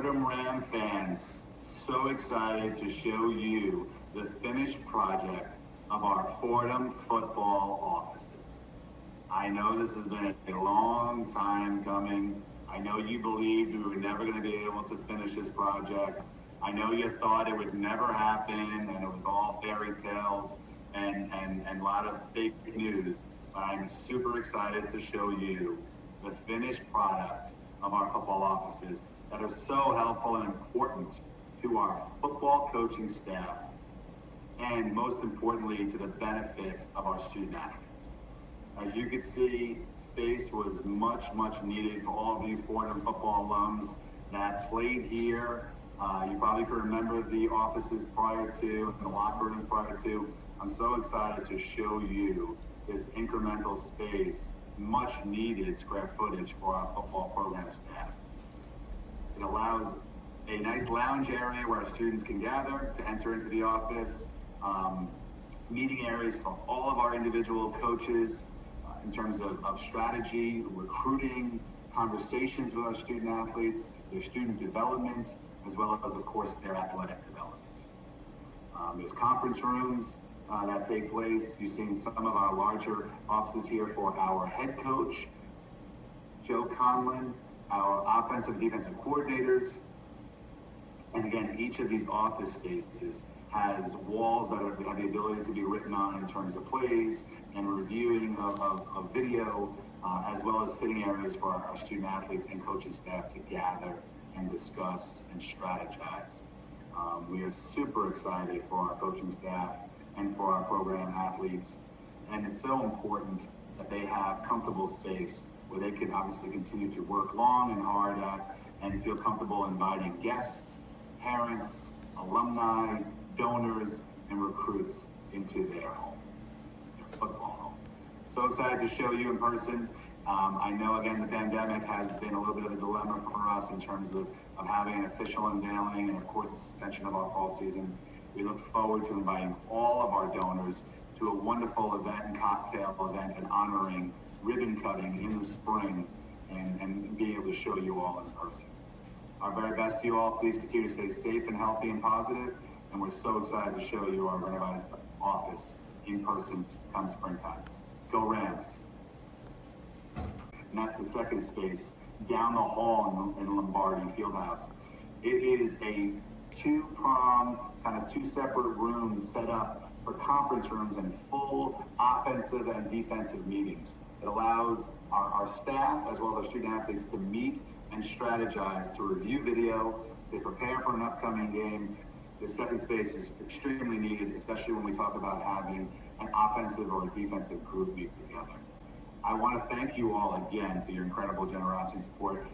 Fordham Ram fans, so excited to show you the finished project of our Fordham Football Offices. I know this has been a long time coming. I know you believed we were never going to be able to finish this project. I know you thought it would never happen and it was all fairy tales and a lot of fake news. But I'm super excited to show you the finished product of our football offices that are so helpful and important to our football coaching staff, and most importantly, to the benefit of our student athletes. As you can see, space was much needed for all of you Fordham football alums that played here. You probably can remember the offices prior to, and the locker room prior to. I'm so excited to show you this incremental space, much needed square footage for our football program staff. It allows a nice lounge area where our students can gather to enter into the office, meeting areas for all of our individual coaches in terms of strategy, recruiting, conversations with our student athletes, their student development, as well as, of course, their athletic development. There's conference rooms that take place. You've seen some of our larger offices here for our head coach, Joe Conlon, our offensive and defensive coordinators. And again, each of these office spaces has walls that have the ability to be written on in terms of plays and reviewing of video, as well as sitting areas for our student athletes and coaching staff to gather and discuss and strategize. We are super excited for our coaching staff and for our program athletes. And it's so important that they have comfortable space where they can obviously continue to work long and hard at and feel comfortable inviting guests, parents, alumni, donors, and recruits into their home, their football home. So excited to show you in person. I know, again, the pandemic has been a little bit of a dilemma for us in terms of having an official unveiling and, of course, the suspension of our fall season. We look forward to inviting all of our donors to a wonderful event and cocktail event and honoring ribbon cutting in the spring and being able to show you all in person. Our very best to you all. Please continue to stay safe and healthy and positive, and we're so excited to show you our revised office in person come springtime. Go Rams! And that's the second space down the hall in Lombardi Fieldhouse. It is a two-pronged, kind of two separate rooms set up for conference rooms and full offensive and defensive meetings. It allows our staff as well as our student athletes to meet and strategize, to review video, to prepare for an upcoming game. The second space is extremely needed, especially when we talk about having an offensive or a defensive group meet together. I want to thank you all again for your incredible generosity and support.